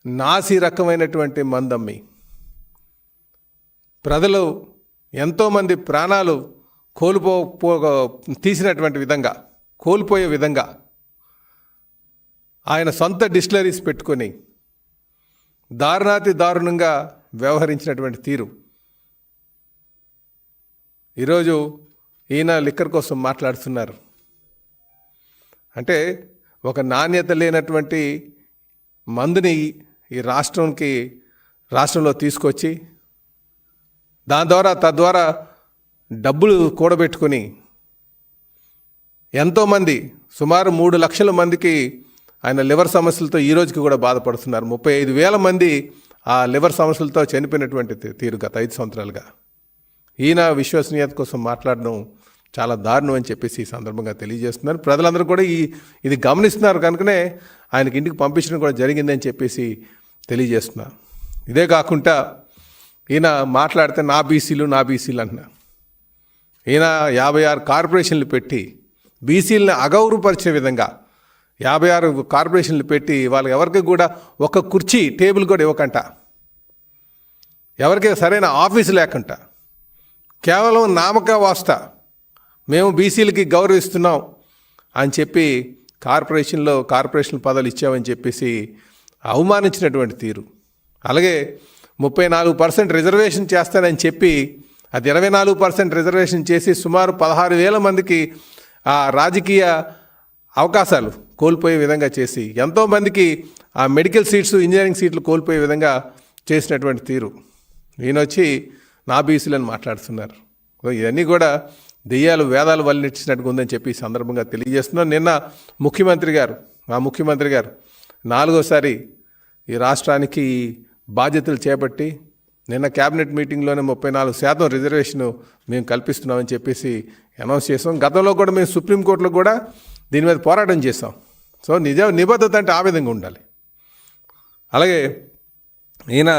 నాసి రకమైనటువంటి మందమ్మి ప్రజలు ఎంతోమంది ప్రాణాలు తీసినటువంటి విధంగా కోల్పోయే విధంగా ఆయన సొంత డిస్టిలరీస్ పెట్టుకొని దారుణాతి దారుణంగా వ్యవహరించినటువంటి తీరు. ఈరోజు ఈయన లిక్కర్ కోసం మాట్లాడుతున్నారు. అంటే ఒక నాణ్యత లేనటువంటి మందుని ఈ రాష్ట్రంలో తీసుకొచ్చి తద్వారా డబ్బులు కూడబెట్టుకొని ఎంతోమంది సుమారు 3 లక్షల మందికి ఆయన లివర్ సమస్యలతో ఈ రోజుకి కూడా బాధపడుతున్నారు. 35,000 మంది ఆ లివర్ సమస్యలతో చనిపోయినటువంటి తీరు గత 5 సంవత్సరాలుగా. ఈయన విశ్వసనీయత కోసం మాట్లాడడం చాలా దారుణం అని చెప్పేసి ఈ సందర్భంగా తెలియజేస్తున్నారు. ప్రజలందరూ కూడా ఇది గమనిస్తున్నారు కనుకనే ఆయనకి ఇంటికి పంపించడం కూడా జరిగిందని చెప్పేసి తెలియజేస్తున్నారు. ఇదే కాకుండా ఈయన మాట్లాడితే నా బీసీలు అంటున్నా. ఈయన 56 కార్పొరేషన్లు పెట్టి బీసీలను అగౌరవపరిచే విధంగా 56 కార్పొరేషన్లు పెట్టి వాళ్ళకి ఎవరికి కూడా ఒక కుర్చీ టేబుల్ కూడా ఇవ్వకంట, ఎవరికి సరైన ఆఫీసు లేకుండా కేవలం నామక వాస్తా మేము బీసీలకి గౌరవిస్తున్నాం అని చెప్పి కార్పొరేషన్ పదవులు ఇచ్చామని చెప్పేసి అవమానించినటువంటి తీరు. అలాగే 34% రిజర్వేషన్ చేస్తానని చెప్పి అది 24% రిజర్వేషన్ చేసి సుమారు 16,000 మందికి ఆ రాజకీయ అవకాశాలు కోల్పోయే విధంగా చేసి ఎంతోమందికి ఆ మెడికల్ సీట్స్ ఇంజనీరింగ్ సీట్లు కోల్పోయే విధంగా చేసినటువంటి తీరు. ఈయన వచ్చి నా బీసీలని మాట్లాడుతున్నారు. ఇవన్నీ కూడా దెయ్యాలు వేదాలు వల్లించినట్టుగా ఉందని చెప్పి ఈ సందర్భంగా తెలియజేస్తున్నాను. నిన్న ముఖ్యమంత్రి గారు 4వసారి ఈ రాష్ట్రానికి బాధ్యతలు చేపట్టి నిన్న క్యాబినెట్ మీటింగ్లోనే 34% రిజర్వేషన్ మేము కల్పిస్తున్నామని చెప్పేసి అనౌన్స్ చేసాం. గతంలో కూడా మేము సుప్రీంకోర్టులో కూడా దీని మీద పోరాటం చేసాం. సో నిబద్ధత అంటే ఆ విధంగా ఉండాలి. అలాగే ఈయన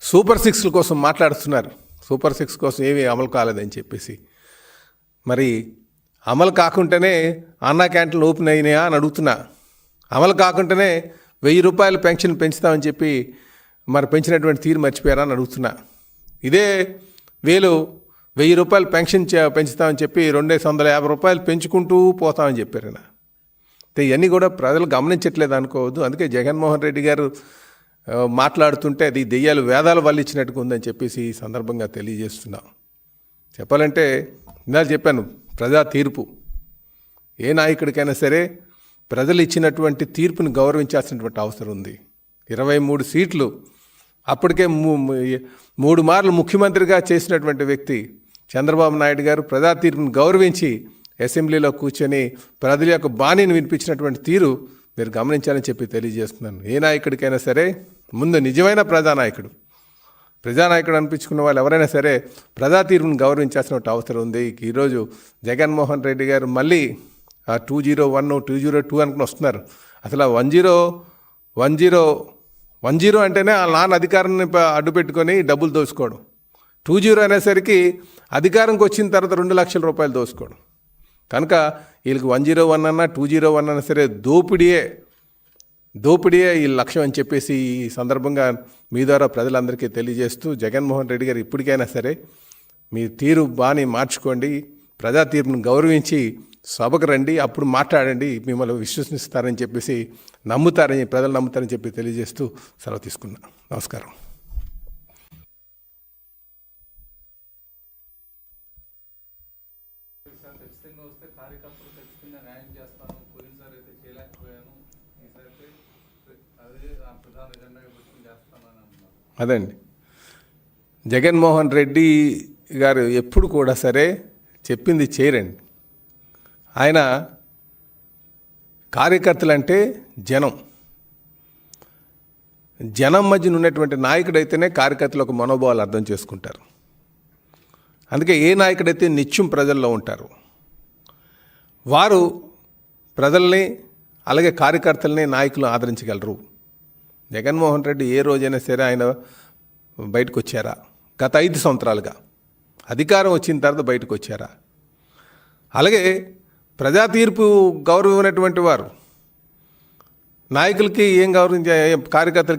సూపర్ 6 కోసం మాట్లాడుతున్నారు. సూపర్ 6 కోసం ఏమీ అమలు కాలేదని చెప్పేసి. మరి అమలు కాకుండానే అన్నా క్యాంటీన్లు ఓపెన్ అయినాయా అని అడుగుతున్నా. అమలు కాకుండానే 1,000 రూపాయలు పెన్షన్ పెంచుతామని చెప్పి మరి పెంచినటువంటి తీరు మర్చిపోయారా అని అడుగుతున్నా. ఇదే 1,000 రూపాయలు పెన్షన్ పెంచుతామని చెప్పి 250 రూపాయలు పెంచుకుంటూ పోతామని చెప్పారు. ఇవన్నీ కూడా ప్రజలు గమనించట్లేదు అనుకోవద్దు. అందుకే జగన్మోహన్ రెడ్డి గారు మాట్లాడుతుంటే అది దెయ్యాలు వేదాలు వల్లించినట్టుగా ఉందని చెప్పేసి ఈ సందర్భంగా తెలియజేస్తున్నాం. చెప్పాలంటే ఇందాక చెప్పాను, ప్రజా తీర్పు ఏ నాయకుడికైనా సరే ప్రజలు ఇచ్చినటువంటి తీర్పుని గౌరవించాల్సినటువంటి అవసరం ఉంది. 23 సీట్లు అప్పటికే 3 మార్లు ముఖ్యమంత్రిగా చేసినటువంటి వ్యక్తి చంద్రబాబు నాయుడు గారు ప్రజా తీర్పుని గౌరవించి అసెంబ్లీలో కూర్చొని ప్రజల యొక్క బాణీని వినిపించినటువంటి తీరు మీరు గమనించాలని చెప్పి తెలియజేస్తున్నాను. ఏ నాయకుడికైనా సరే ముందు నిజమైన ప్రజానాయకుడు అనిపించుకున్న వాళ్ళు ఎవరైనా సరే ప్రజా తీర్పుని గౌరవించాల్సిన అవసరం ఉంది. ఈరోజు జగన్మోహన్ రెడ్డి గారు మళ్ళీ 201, 202 అనుకుని వస్తున్నారు. అసలు 10 అంటేనే ఆ నాన్న అధికారాన్ని అడ్డు పెట్టుకొని డబ్బులు దోసుకోవడం. 20 అనేసరికి అధికారంకి వచ్చిన తర్వాత 2 లక్షల రూపాయలు దోసుకోవడం. కనుక వీళ్ళకి 101 అన్నా 201 అన్నా సరే దోపిడీయే ఈ లక్ష్యం అని చెప్పేసి ఈ సందర్భంగా మీ ద్వారా ప్రజలందరికీ తెలియజేస్తూ, జగన్మోహన్ రెడ్డి గారు ఇప్పటికైనా సరే మీ తీరు బాని మార్చుకోండి, ప్రజా తీర్పును గౌరవించి సభకు రండి, అప్పుడు మాట్లాడండి, మిమ్మల్ని విశ్వసిస్తారని చెప్పేసి ప్రజలు నమ్ముతారని చెప్పి తెలియజేస్తూ సెలవు తీసుకున్నా. నమస్కారం. అదండి, జగన్మోహన్ రెడ్డి గారు ఎప్పుడు కూడా సరే చెప్పింది చేయరండి. ఆయన కార్యకర్తలంటే జనం మధ్యన ఉన్నటువంటి నాయకుడైతేనే కార్యకర్తలకు మనోభావాలు అర్థం చేసుకుంటారు. అందుకే ఏ నాయకుడైతే నిత్యం ప్రజల్లో ఉంటారు వారు ప్రజల్ని అలాగే కార్యకర్తల్ని నాయకులు ఆదరించగలరు. జగన్మోహన్ రెడ్డి ఏ రోజైనా సరే ఆయన బయటకు వచ్చారా? గత 5 సంవత్సరాలుగా అధికారం వచ్చిన తర్వాత బయటకు వచ్చారా? అలాగే ప్రజా తీర్పు గౌరవం ఉన్నటువంటి వారు నాయకులకి ఏం గౌరవించే కార్యకర్తలకి